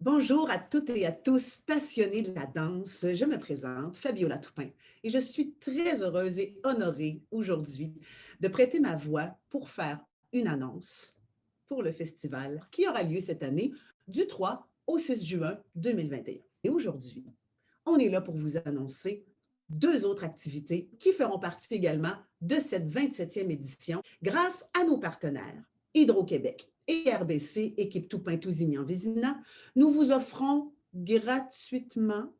Bonjour à toutes et à tous passionnés de la danse. Je me présente, Fabiola Toupin, et je suis très heureuse et honorée aujourd'hui de prêter ma voix pour faire une annonce pour le festival qui aura lieu cette année du 3 au 6 juin 2021. Et aujourd'hui, on est là pour vous annoncer deux autres activités qui feront partie également de cette 27e édition grâce à nos partenaires Hydro-Québec et RBC, équipe Toupin-Tousignan-Vézina. Nous vous offrons gratuitement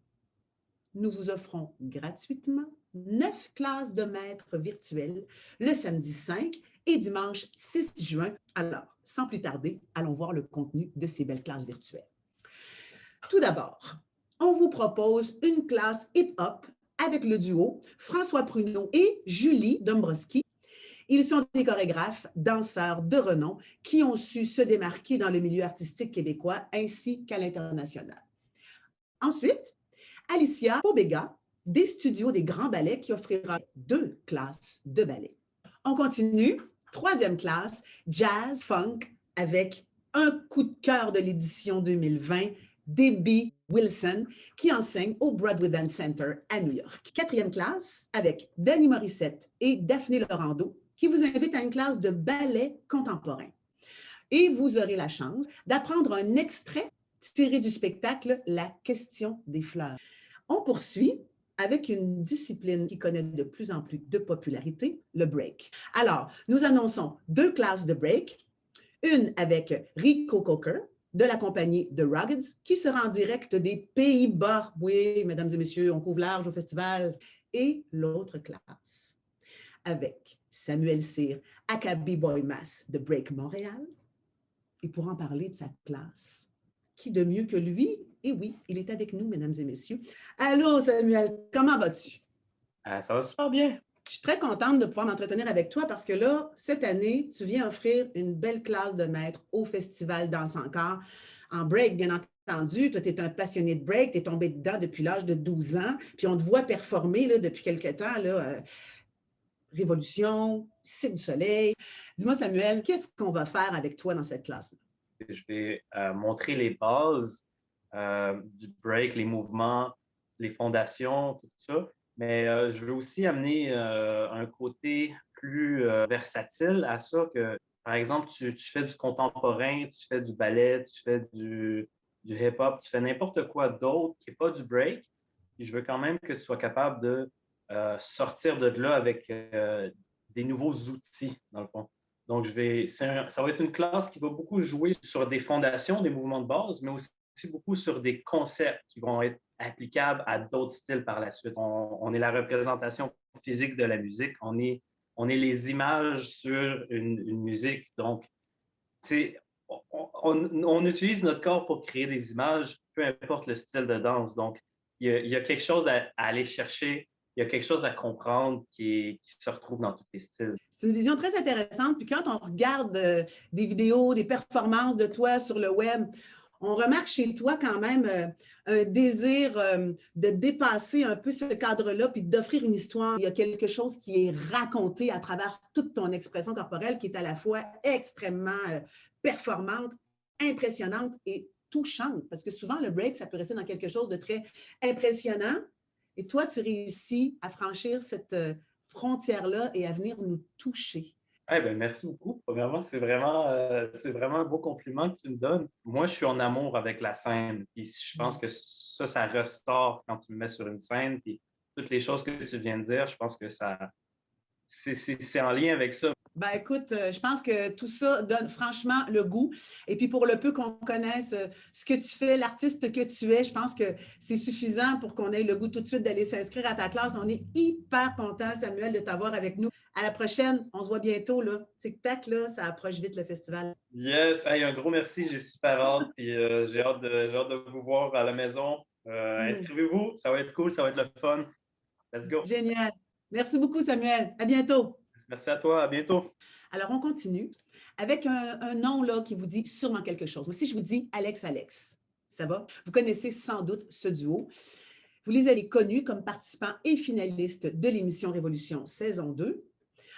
9 classes de maîtres virtuelles le samedi 5 et dimanche 6 juin. Alors, sans plus tarder, allons voir le contenu de ces belles classes virtuelles. Tout d'abord, on vous propose une classe hip-hop avec le duo François Pruneau et Julie Dombrowski. Ils sont des chorégraphes, danseurs de renom qui ont su se démarquer dans le milieu artistique québécois ainsi qu'à l'international. Ensuite, Alicia Pobega, des studios des Grands Ballets, qui offrira 2 classes de ballet. On continue, 3e classe, jazz, funk, avec un coup de cœur de l'édition 2020, Debbie Wilson, qui enseigne au Broadway Dance Center à New York. 4e classe, avec Danny Morissette et Daphné Laurando, qui vous invite à une classe de ballet contemporain. Et vous aurez la chance d'apprendre un extrait tiré du spectacle La question des fleurs. On poursuit avec une discipline qui connaît de plus en plus de popularité, le break. Alors, nous annonçons 2 classes de break, une avec Rico Coker de la compagnie The Ruggeds, qui sera en direct des Pays-Bas. Oui, mesdames et messieurs, on couvre large au festival. Et l'autre classe avec Samuel Cyr, Akabi Boymas de Break Montréal. Et pour en parler de sa classe, qui de mieux que lui? Et oui, il est avec nous, mesdames et messieurs. Allô, Samuel, comment vas-tu? Ça va super bien. Je suis très contente de pouvoir m'entretenir avec toi parce que là, cette année, tu viens offrir une belle classe de maître au Festival Danse Encore, en break, bien entendu. Toi, tu es un passionné de break, tu es tombé dedans depuis l'âge de 12 ans, puis on te voit performer là, depuis quelque temps, là, Révolution, Cirque du Soleil. Dis-moi, Samuel, qu'est-ce qu'on va faire avec toi dans cette classe-là? Je vais montrer les bases du break, les mouvements, les fondations, tout ça. Mais je veux aussi amener un côté plus versatile à ça, que par exemple, tu fais du contemporain, tu fais du ballet, tu fais du hip-hop, tu fais n'importe quoi d'autre qui n'est pas du break. Et je veux quand même que tu sois capable de sortir de là avec des nouveaux outils, dans le fond. Donc, ça va être une classe qui va beaucoup jouer sur des fondations, des mouvements de base, mais aussi beaucoup sur des concepts qui vont être applicables à d'autres styles par la suite. On est la représentation physique de la musique, on est les images sur une musique. Donc, on utilise notre corps pour créer des images, peu importe le style de danse. Donc, il y a quelque chose à aller chercher, il y a quelque chose à comprendre qui se retrouve dans tous les styles. C'est une vision très intéressante. Puis quand on regarde des vidéos, des performances de toi sur le web, on remarque chez toi quand même un désir de dépasser un peu ce cadre-là, puis d'offrir une histoire. Il y a quelque chose qui est raconté à travers toute ton expression corporelle qui est à la fois extrêmement performante, impressionnante et touchante. Parce que souvent, le break, ça peut rester dans quelque chose de très impressionnant. Et toi, tu réussis à franchir cette frontière-là et à venir nous toucher. Eh ben, merci beaucoup. Premièrement, c'est vraiment un beau compliment que tu me donnes. Moi, je suis en amour avec la scène. Puis je pense que ça ressort quand tu me mets sur une scène. Puis toutes les choses que tu viens de dire, je pense que c'est en lien avec ça. Ben écoute, je pense que tout ça donne franchement le goût. Et puis pour le peu qu'on connaisse ce que tu fais, l'artiste que tu es, je pense que c'est suffisant pour qu'on ait le goût tout de suite d'aller s'inscrire à ta classe. On est hyper content, Samuel, de t'avoir avec nous. À la prochaine, on se voit bientôt, là. Tic-tac, là, ça approche vite le festival. Yes, hey, un gros merci, j'ai super hâte. Puis j'ai hâte de vous voir à la maison. Inscrivez-vous, ça va être cool, ça va être le fun. Let's go. Génial. Merci beaucoup, Samuel. À bientôt. Merci à toi, à bientôt. Alors, on continue avec un nom là, qui vous dit sûrement quelque chose. Moi, si je vous dis Alex, ça va? Vous connaissez sans doute ce duo. Vous les avez connus comme participants et finalistes de l'émission Révolution saison 2.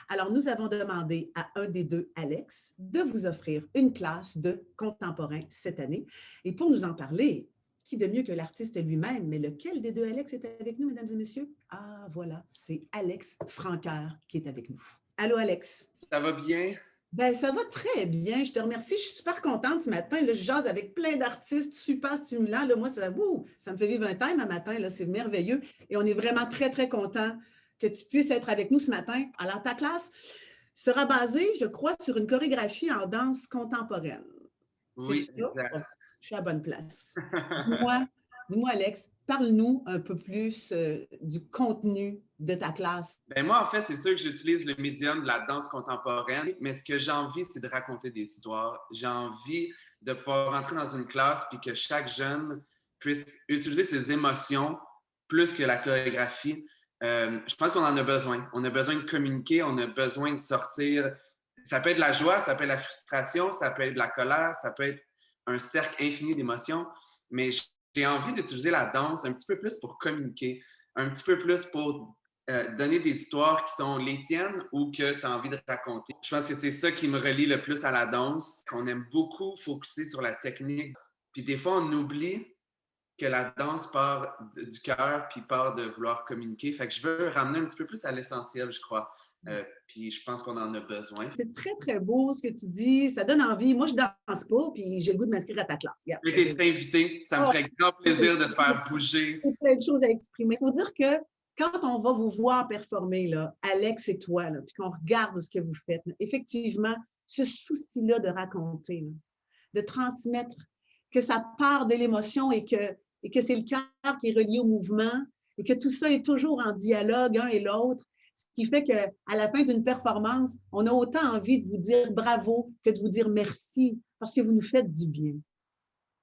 Alors, nous avons demandé à un des deux, Alex, de vous offrir une classe de contemporain cette année. Et pour nous en parler, qui de mieux que l'artiste lui-même? Mais lequel des deux Alex est avec nous, mesdames et messieurs? Ah, voilà, c'est Alex Francaire qui est avec nous. Allô, Alex? Ça va bien? Ben, ça va très bien. Je te remercie. Je suis super contente ce matin. Là, je jase avec plein d'artistes super stimulants. Là, moi, ça me fait vivre un time un matin. Là, c'est merveilleux. Et on est vraiment très, très content que tu puisses être avec nous ce matin. Alors, ta classe sera basée, je crois, sur une chorégraphie en danse contemporaine. Oui, C'est ça? exact. Oh, je suis à la bonne place. Dis-moi, dis-moi, Alex, parle-nous un peu plus du contenu de ta classe. Ben moi, en fait, c'est sûr que j'utilise le médium de la danse contemporaine, mais ce que j'ai envie, c'est de raconter des histoires. J'ai envie de pouvoir rentrer dans une classe puis que chaque jeune puisse utiliser ses émotions plus que la chorégraphie. Je pense qu'on en a besoin. On a besoin de communiquer, on a besoin de sortir. Ça peut être de la joie, ça peut être de la frustration, ça peut être de la colère, ça peut être un cercle infini d'émotions, mais j'ai envie d'utiliser la danse un petit peu plus pour communiquer, un petit peu plus pour donner des histoires qui sont les tiennes ou que tu as envie de raconter. Je pense que c'est ça qui me relie le plus à la danse, qu'on aime beaucoup focuser sur la technique. Puis des fois, on oublie que la danse part du cœur puis part de vouloir communiquer. Fait que je veux ramener un petit peu plus à l'essentiel, je crois. Puis je pense qu'on en a besoin. C'est très, très beau ce que tu dis. Ça donne envie. Moi, je ne danse pas, puis j'ai le goût de m'inscrire à ta classe. Regarde. Tu es invité. Ça me ferait grand plaisir de te faire bouger. Il y a plein de choses à exprimer. Il faut dire que quand on va vous voir performer, là, Alex et toi, là, puis qu'on regarde ce que vous faites, là, effectivement, ce souci-là de raconter, là, de transmettre, que ça part de l'émotion et que c'est le cœur qui est relié au mouvement et que tout ça est toujours en dialogue, un et l'autre, ce qui fait qu'à la fin d'une performance, on a autant envie de vous dire bravo que de vous dire merci parce que vous nous faites du bien.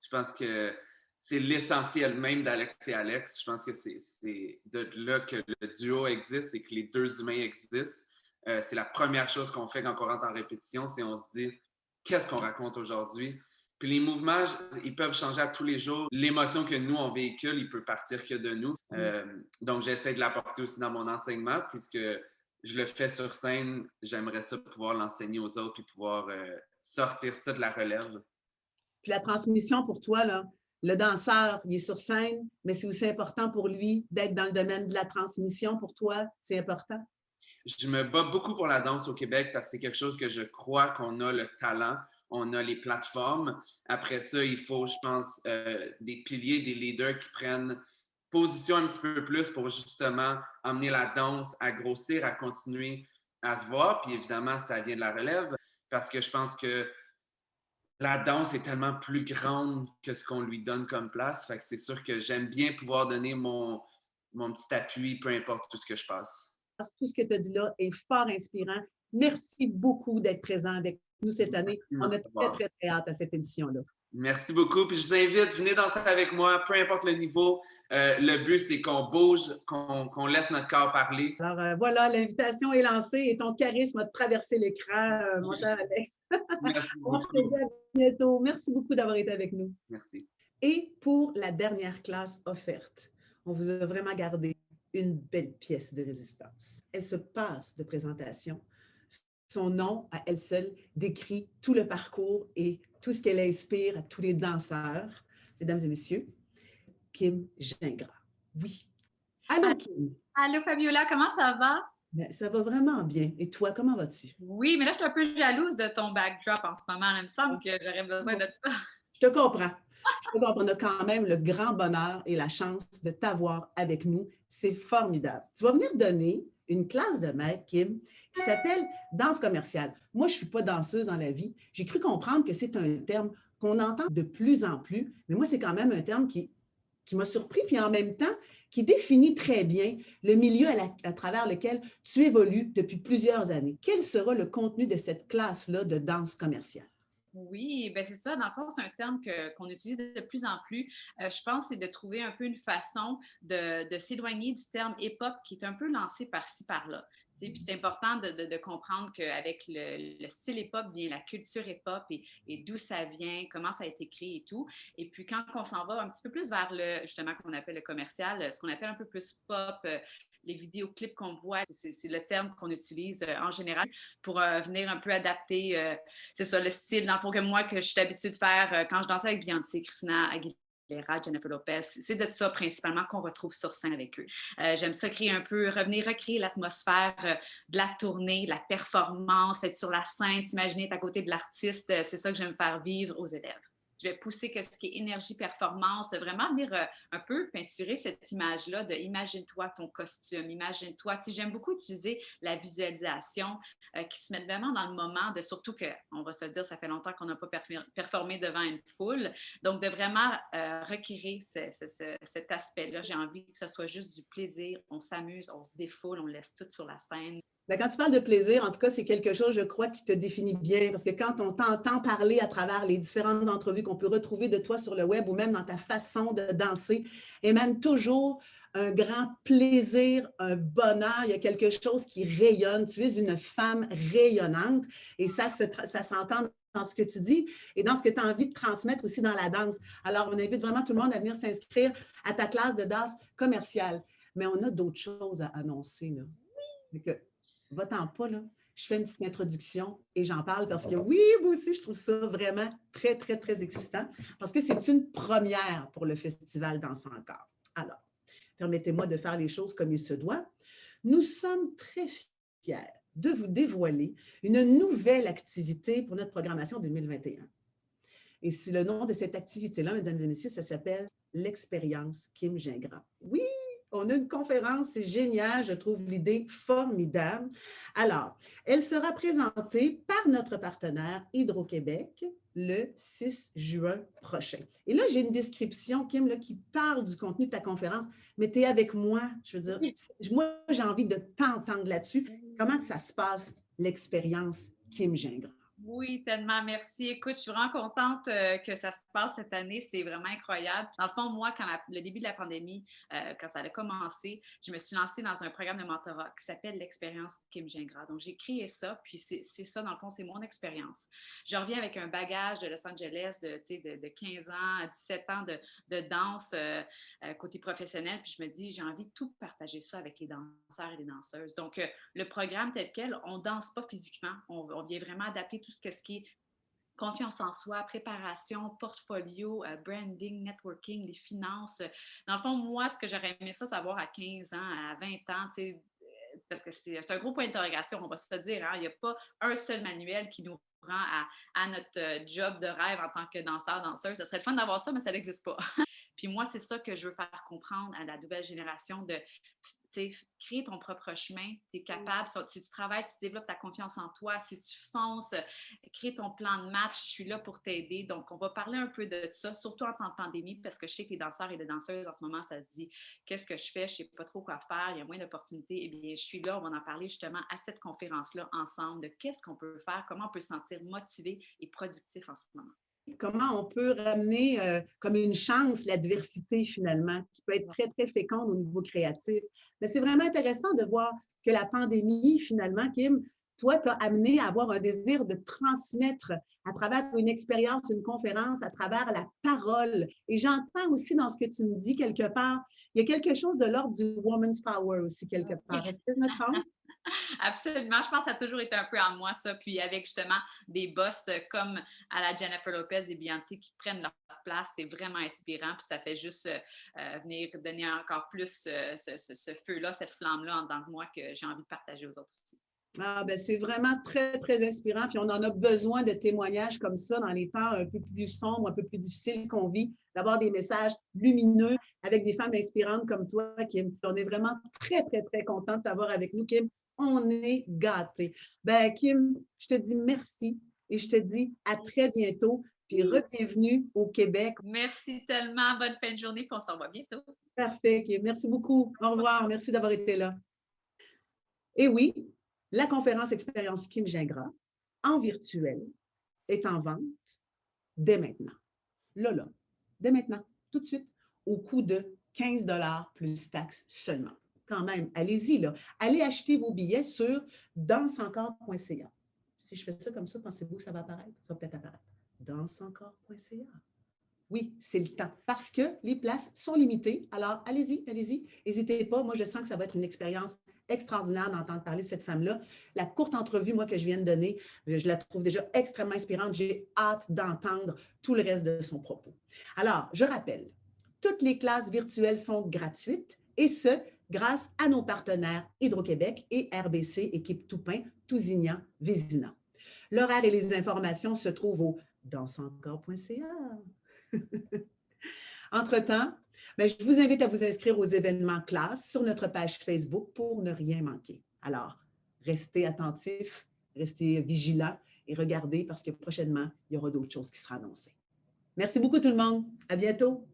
Je pense que c'est l'essentiel même d'Alex et Alex. Je pense que c'est de là que le duo existe et que les deux humains existent. C'est la première chose qu'on fait quand on rentre en répétition, c'est on se dit qu'est-ce qu'on raconte aujourd'hui. Puis les mouvements, ils peuvent changer à tous les jours. L'émotion que nous, on véhicule, il peut partir que de nous. Donc, j'essaie de l'apporter aussi dans mon enseignement, puisque je le fais sur scène. J'aimerais ça pouvoir l'enseigner aux autres et pouvoir sortir ça de la relève. Puis la transmission pour toi, là, le danseur, il est sur scène, mais c'est aussi important pour lui d'être dans le domaine de la transmission. Pour toi, c'est important? Je me bats beaucoup pour la danse au Québec parce que c'est quelque chose que je crois qu'on a le talent, on a les plateformes. Après ça, il faut, je pense, des piliers, des leaders qui prennent position un petit peu plus pour justement emmener la danse à grossir, à continuer à se voir. Puis évidemment, ça vient de la relève parce que je pense que la danse est tellement plus grande que ce qu'on lui donne comme place. Fait que c'est sûr que j'aime bien pouvoir donner mon petit appui, peu importe tout ce que je passe. Tout ce que tu as dit là est fort inspirant. Merci beaucoup d'être présent avec nous cette année. On a très, très, très hâte à cette édition-là. Merci beaucoup. Puis je vous invite, venez danser avec moi, peu importe le niveau. Le but, c'est qu'on bouge, qu'on laisse notre corps parler. Alors voilà, l'invitation est lancée et ton charisme a traversé l'écran, mon cher Alex. Merci beaucoup. On se dit à bientôt. Merci beaucoup d'avoir été avec nous. Merci. Et pour la dernière classe offerte, on vous a vraiment gardé une belle pièce de résistance. Elle se passe de présentation. Son nom, à elle seule, décrit tout le parcours et tout ce qu'elle inspire à tous les danseurs. Mesdames et messieurs, Kim Gingras. Oui. Allô, Kim. Allô, Fabiola, comment ça va? Ben, ça va vraiment bien. Et toi, comment vas-tu? Oui, mais là, je suis un peu jalouse de ton backdrop en ce moment. Il me semble que j'aurais besoin de ça. Je te comprends. On a quand même le grand bonheur et la chance de t'avoir avec nous. C'est formidable. Tu vas venir donner une classe de maître, Kim, qui s'appelle danse commerciale. Moi, je ne suis pas danseuse dans la vie. J'ai cru comprendre que c'est un terme qu'on entend de plus en plus, mais moi, c'est quand même un terme qui m'a surpris, puis en même temps, qui définit très bien le milieu à travers lequel tu évolues depuis plusieurs années. Quel sera le contenu de cette classe-là de danse commerciale? Oui, bien c'est ça. Dans le fond, c'est un terme qu'on utilise de plus en plus. Je pense que c'est de trouver un peu une façon de s'éloigner du terme hip-hop qui est un peu lancé par-ci, par-là. Puis c'est important de comprendre qu'avec le style hip-hop vient la culture hip-hop et d'où ça vient, comment ça a été créé et tout. Et puis quand on s'en va un petit peu plus vers justement, qu'on appelle le commercial, ce qu'on appelle un peu plus pop, les vidéoclips qu'on voit, c'est le terme qu'on utilise en général pour venir un peu adapter, c'est ça, le style, dans le fond, que je suis habituée de faire quand je dansais avec Beyoncé, Christina Aguilera, Jennifer Lopez. C'est de ça principalement qu'on retrouve sur scène avec eux. J'aime ça créer un peu, revenir recréer l'atmosphère de la tournée, la performance, être sur la scène, s'imaginer être à côté de l'artiste. C'est ça que j'aime faire vivre aux élèves. Je vais pousser ce qui est énergie, performance, vraiment venir un peu peinturer cette image-là de imagine-toi ton costume, imagine-toi. Tu sais, j'aime beaucoup utiliser la visualisation qui se met vraiment dans le moment de surtout que, on va se le dire, ça fait longtemps qu'on n'a pas performé devant une foule. Donc, de vraiment requérir cet aspect-là. J'ai envie que ce soit juste du plaisir, on s'amuse, on se défoule, on laisse tout sur la scène. Bien, quand tu parles de plaisir, en tout cas, c'est quelque chose, je crois, qui te définit bien, parce que quand on t'entend parler à travers les différentes entrevues qu'on peut retrouver de toi sur le web ou même dans ta façon de danser, émane toujours un grand plaisir, un bonheur, il y a quelque chose qui rayonne. Tu es une femme rayonnante et ça s'entend dans ce que tu dis et dans ce que tu as envie de transmettre aussi dans la danse. Alors, on invite vraiment tout le monde à venir s'inscrire à ta classe de danse commerciale. Mais on a d'autres choses à annoncer, là. Va-t'en pas, là. Je fais une petite introduction et j'en parle parce que oui, moi aussi, je trouve ça vraiment très, très, très excitant parce que c'est une première pour le Festival Danse encore. Alors, permettez-moi de faire les choses comme il se doit. Nous sommes très fiers de vous dévoiler une nouvelle activité pour notre programmation 2021. Et c'est le nom de cette activité-là, mesdames et messieurs, ça s'appelle l'expérience Kim Gingras. Oui! On a une conférence, c'est génial, je trouve l'idée formidable. Alors, elle sera présentée par notre partenaire Hydro-Québec le 6 juin prochain. Et là, j'ai une description, Kim, là, qui parle du contenu de ta conférence, mais tu es avec moi. Je veux dire, moi, j'ai envie de t'entendre là-dessus. Comment que ça se passe, l'expérience Kim Gingras? Oui, tellement, merci. Écoute, je suis vraiment contente que ça se passe cette année. C'est vraiment incroyable. Dans le fond, moi, quand le début de la pandémie, quand ça a commencé, je me suis lancée dans un programme de mentorat qui s'appelle l'expérience Kim Gingras. Donc, j'ai créé ça, puis c'est ça, dans le fond, c'est mon expérience. Je reviens avec un bagage de Los Angeles de 15 ans à 17 ans de danse côté professionnel, puis je me dis, j'ai envie de tout partager ça avec les danseurs et les danseuses. Donc, le programme tel quel, on ne danse pas physiquement, on vient vraiment adapter tout ce qui est confiance en soi, préparation, portfolio, branding, networking, les finances. Dans le fond, moi, ce que j'aurais aimé ça savoir à 15 ans, à 20 ans, parce que c'est un gros point d'interrogation, on va se dire, hein? Il n'y a pas un seul manuel qui nous rend à notre job de rêve en tant que danseur, danseuse. Ce serait le fun d'avoir ça, mais ça n'existe pas. Puis moi, c'est ça que je veux faire comprendre à la nouvelle génération de créer ton propre chemin, tu es capable, si tu travailles, si tu développes ta confiance en toi, si tu fonces, crée ton plan de match, je suis là pour t'aider. Donc, on va parler un peu de ça, surtout en temps de pandémie, parce que je sais que les danseurs et les danseuses, en ce moment, ça se dit, qu'est-ce que je fais, je ne sais pas trop quoi faire, il y a moins d'opportunités. Eh bien, je suis là, on va en parler justement à cette conférence-là ensemble, de qu'est-ce qu'on peut faire, comment on peut se sentir motivé et productif en ce moment. Comment on peut ramener comme une chance l'adversité finalement, qui peut être très, très féconde au niveau créatif. Mais c'est vraiment intéressant de voir que la pandémie, finalement, Kim, toi, t'as amené à avoir un désir de transmettre à travers une expérience, une conférence, à travers la parole. Et j'entends aussi dans ce que tu me dis quelque part, il y a quelque chose de l'ordre du woman's power aussi quelque part. Est-ce que je me trompe? Absolument. Je pense que ça a toujours été un peu en moi, ça. Puis avec justement des boss comme à la Jennifer Lopez et Beyoncé qui prennent leur place, c'est vraiment inspirant. Puis ça fait juste venir donner encore plus ce feu-là, cette flamme-là en tant que moi que j'ai envie de partager aux autres aussi. Ah, ben, c'est vraiment très, très inspirant. Puis on en a besoin de témoignages comme ça dans les temps un peu plus sombres, un peu plus difficiles qu'on vit, d'avoir des messages lumineux avec des femmes inspirantes comme toi, Kim. On est vraiment très, très, très contente de t'avoir avec nous, Kim. On est gâtés. Ben, Kim, je te dis merci et je te dis à très bientôt. Puis re-bienvenue au Québec. Merci tellement. Bonne fin de journée. Puis on se revoit bientôt. Parfait, Kim. Merci beaucoup. Au revoir. Merci d'avoir été là. Et oui, la conférence Expérience Kim Gingras en virtuel est en vente dès maintenant. Là, dès maintenant, tout de suite, au coût de 15 $ plus taxes seulement. Quand même, allez-y, là. Allez acheter vos billets sur danseencore.ca. Si je fais ça comme ça, pensez-vous que ça va apparaître? Ça va peut-être apparaître. Danseencore.ca. Oui, c'est le temps parce que les places sont limitées. Alors, allez-y, allez-y. N'hésitez pas. Moi, je sens que ça va être une expérience extraordinaire d'entendre parler de cette femme-là. La courte entrevue, moi, que je viens de donner, je la trouve déjà extrêmement inspirante. J'ai hâte d'entendre tout le reste de son propos. Alors, je rappelle, toutes les classes virtuelles sont gratuites et ce, grâce à nos partenaires Hydro-Québec et RBC, équipe Toupin, Tousignan, Vézina. L'horaire et les informations se trouvent au danseencore.ca. Entre-temps, je vous invite à vous inscrire aux événements classes sur notre page Facebook pour ne rien manquer. Alors, restez attentifs, restez vigilants et regardez parce que prochainement, il y aura d'autres choses qui seront annoncées. Merci beaucoup tout le monde. À bientôt.